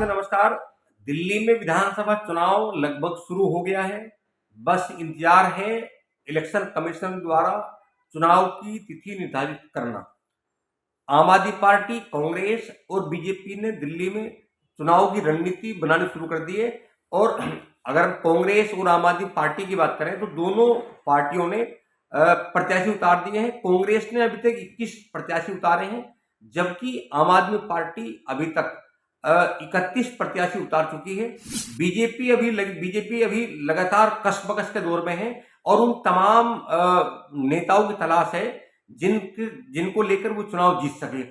से नमस्कार। दिल्ली में विधानसभा चुनाव लगभग शुरू हो गया है। बस इंतजार है इलेक्शन कमीशन द्वारा चुनाव की तिथि निर्धारित करना। आम आदमी पार्टी, कांग्रेस और बीजेपी ने दिल्ली में चुनाव की रणनीति बनानी शुरू कर दी है। और अगर कांग्रेस और आम आदमी पार्टी की बात करें तो दोनों पार्टियों ने प्रत्याशी उतार दिए हैं। कांग्रेस ने अभी तक 21 प्रत्याशी उतारे हैं, जबकि आम आदमी पार्टी अभी तक 31 प्रत्याशी उतार चुकी है। बीजेपी अभी लगातार कस-बकस के दौर में है और उन तमाम नेताओं की तलाश है जिनको लेकर वो चुनाव जीत सके।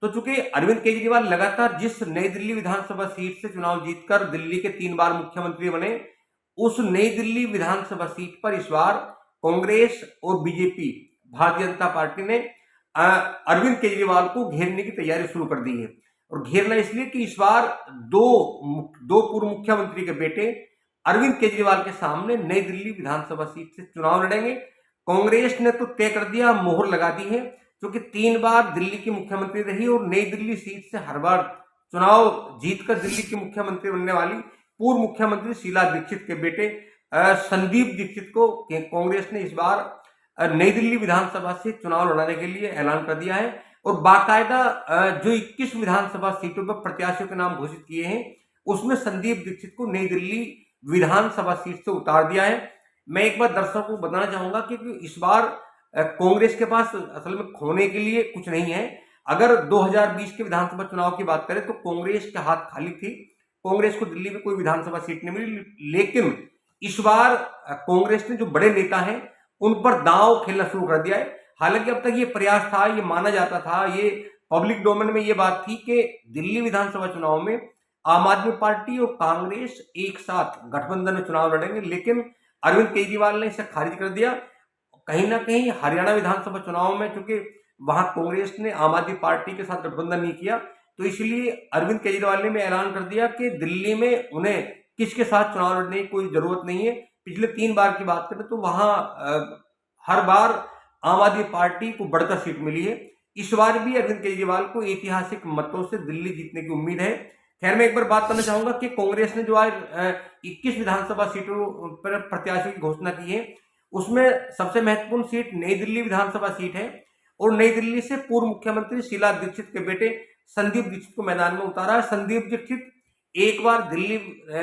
तो चूंकि अरविंद केजरीवाल लगातार जिस नई दिल्ली विधानसभा सीट से चुनाव जीतकर दिल्ली के 3 बार मुख्यमंत्री बने, उस नई दिल्ली विधानसभा सीट पर इस बार कांग्रेस और बीजेपी, भारतीय जनता पार्टी ने अरविंद केजरीवाल को घेरने की तैयारी शुरू कर दी है। और घेरना इसलिए कि इस बार दो पूर्व मुख्यमंत्री के बेटे अरविंद केजरीवाल के सामने नई दिल्ली विधानसभा सीट से चुनाव लड़ेंगे। कांग्रेस ने तो तय कर दिया, मोहर लगा दी है, क्योंकि 3 बार दिल्ली की मुख्यमंत्री रही और नई दिल्ली सीट से हर बार चुनाव जीतकर दिल्ली की मुख्यमंत्री बनने वाली पूर्व मुख्यमंत्री शीला दीक्षित के बेटे संदीप दीक्षित को कांग्रेस ने इस बार नई दिल्ली विधानसभा से चुनाव लड़ाने के लिए ऐलान कर दिया है। और बाकायदा जो 21 विधानसभा सीटों पर प्रत्याशियों के नाम घोषित किए हैं, उसमें संदीप दीक्षित को नई दिल्ली विधानसभा सीट से उतार दिया है। मैं एक बार दर्शकों को बताना चाहूंगा कि इस बार कांग्रेस के पास असल में खोने के लिए कुछ नहीं है। अगर 2020 के विधानसभा चुनाव की बात करें तो कांग्रेस के हाथ खाली थी, कांग्रेस को दिल्ली में कोई विधानसभा सीट नहीं मिली। लेकिन इस बार कांग्रेस ने जो बड़े नेता हैं उन पर दांव खेलना शुरू कर दिया है। हालांकि अब तक ये प्रयास था, ये माना जाता था, ये पब्लिक डोमेन में ये बात थी कि दिल्ली विधानसभा चुनाव में आम आदमी पार्टी और कांग्रेस एक साथ गठबंधन में चुनाव लड़ेंगे, लेकिन अरविंद केजरीवाल ने इसे खारिज कर दिया। कहीं ना कहीं हरियाणा विधानसभा चुनाव में चूंकि वहां कांग्रेस ने आम आदमी पार्टी के साथ गठबंधन नहीं किया, तो इसलिए अरविंद केजरीवाल ने ऐलान कर दिया कि दिल्ली में उन्हें किसके साथ चुनाव लड़ने की कोई जरूरत नहीं है। पिछले 3 बार की बात करें तो वहां हर बार आम आदमी पार्टी को बढ़कर सीट मिली है। इस बार भी अरविंद केजरीवाल को ऐतिहासिक मतों से दिल्ली जीतने की उम्मीद है। खैर, मैं एक बार बात करना चाहूंगा कि कांग्रेस ने जो आज 21 विधानसभा सीटों पर प्रत्याशियों की घोषणा की है, उसमें सबसे महत्वपूर्ण सीट नई दिल्ली विधानसभा सीट है और नई दिल्ली से पूर्व मुख्यमंत्री शीला दीक्षित के बेटे संदीप दीक्षित को मैदान में उतारा है। संदीप दीक्षित एक बार दिल्ली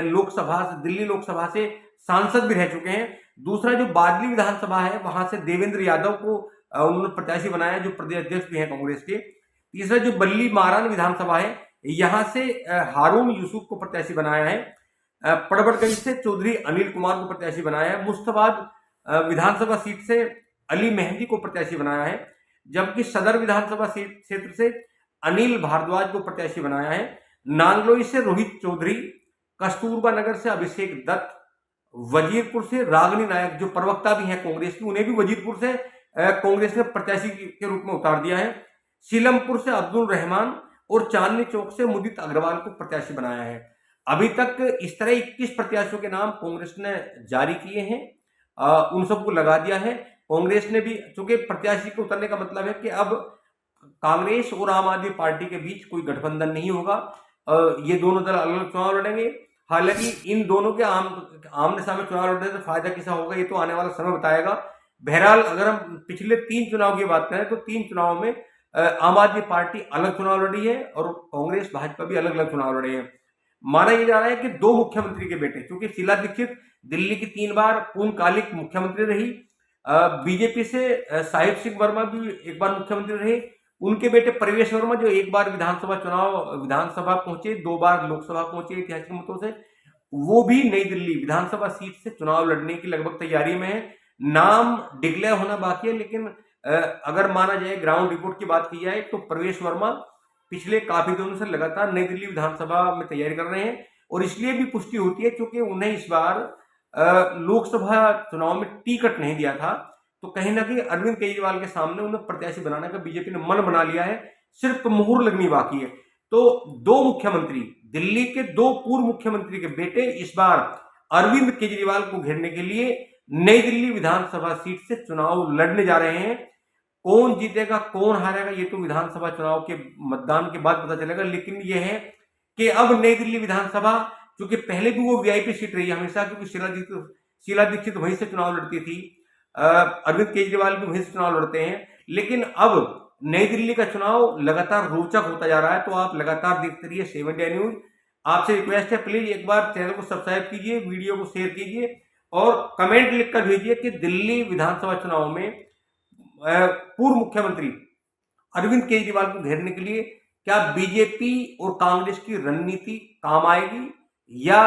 लोकसभा से सांसद भी रह चुके हैं। दूसरा जो बादली विधानसभा है वहां से देवेंद्र यादव को उन्होंने प्रत्याशी बनाया, जो प्रदेश अध्यक्ष भी हैं कांग्रेस के। तीसरा जो बल्ली मारान विधानसभा है, यहां से हारून यूसुफ को प्रत्याशी बनाया है। पड़बड़गंज से चौधरी अनिल कुमार को प्रत्याशी बनाया है। मुश्ताबाद विधानसभा सीट से अली मेहंदी को प्रत्याशी बनाया है, जबकि सदर विधानसभा सीट क्षेत्र से अनिल भारद्वाज को प्रत्याशी बनाया है। नांगलोई से रोहित चौधरी, कस्तूरबा नगर से अभिषेक दत्त, वजीरपुर से रागनी नायक जो प्रवक्ता भी हैं कांग्रेस की, उन्हें भी वजीरपुर से कांग्रेस ने प्रत्याशी के रूप में उतार दिया है। सीलमपुर से अब्दुल रहमान और चांदनी चौक से मुदित अग्रवाल को प्रत्याशी बनाया है। अभी तक इस तरह 21 प्रत्याशियों के नाम कांग्रेस ने जारी किए हैं, उन सबको लगा दिया है। कांग्रेस ने भी, चूंकि प्रत्याशी के उतरने का मतलब है कि अब कांग्रेस और आम आदमी पार्टी के बीच कोई गठबंधन नहीं होगा, ये दोनों दल अलग अलग चुनाव लड़ेंगे। हालांकि इन दोनों के आमने सामने चुनाव लड़ने से फायदा किसा होगा ये तो आने वाला समय बताएगा। बहरहाल अगर हम पिछले 3 चुनाव की बात करें तो 3 चुनाव में आम आदमी पार्टी अलग चुनाव लड़ी है और कांग्रेस भाजपा भी अलग अलग चुनाव लड़े हैं। माना यह जा रहा है कि 2 मुख्यमंत्री के बेटे, क्योंकि शीला दीक्षित दिल्ली की 3 बार पूर्णकालिक मुख्यमंत्री रही, बीजेपी से साहिब सिंह वर्मा भी एक बार मुख्यमंत्री रहे, उनके बेटे प्रवेश वर्मा जो एक बार विधानसभा पहुंचे, 2 बार लोकसभा पहुंचे ऐतिहासिक मतों से, वो भी नई दिल्ली विधानसभा सीट से चुनाव लड़ने की लगभग तैयारी में है। नाम डिक्लेयर होना बाकी है, लेकिन अगर माना जाए, ग्राउंड रिपोर्ट की बात की जाए तो प्रवेश वर्मा पिछले काफी दिनों से लगातार नई दिल्ली विधानसभा में तैयारी कर रहे हैं और इसलिए भी पुष्टि होती है क्योंकि उन्हें इस बार लोकसभा चुनाव में टिकट नहीं दिया था। तो कहीं ना कहीं अरविंद केजरीवाल के सामने उन्हें प्रत्याशी बनाने का बीजेपी ने मन बना लिया है, सिर्फ मुहर लगनी बाकी है। तो 2 मुख्यमंत्री, दिल्ली के 2 पूर्व मुख्यमंत्री के बेटे इस बार अरविंद केजरीवाल को घेरने के लिए नई दिल्ली विधानसभा सीट से चुनाव लड़ने जा रहे हैं। कौन जीतेगा कौन हारेगा ये तो विधानसभा चुनाव के मतदान के बाद पता चलेगा, लेकिन यह है कि अब नई दिल्ली विधानसभा, क्योंकि पहले भी वो वीआईपी सीट रही है हमेशा, क्योंकि शीला दीक्षित वहीं से चुनाव लड़ती थी, अरविंद केजरीवाल भी वहीं से चुनाव लड़ते हैं, लेकिन अब नई दिल्ली का चुनाव लगातार रोचक होता जा रहा है। तो आप लगातार देखते रहिए 7 इंडिया न्यूज। आपसे रिक्वेस्ट है, प्लीज एक बार चैनल को सब्सक्राइब कीजिए, वीडियो को शेयर कीजिए और कमेंट लिखकर भेजिए कि दिल्ली विधानसभा चुनाव में पूर्व मुख्यमंत्री अरविंद केजरीवाल को घेरने के लिए क्या बीजेपी और कांग्रेस की रणनीति काम आएगी, या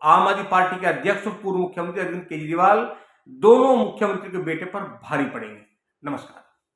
आम आदमी पार्टी के अध्यक्ष और पूर्व मुख्यमंत्री अरविंद केजरीवाल दोनों मुख्यमंत्री के बेटे पर भारी पड़ेंगे। नमस्कार।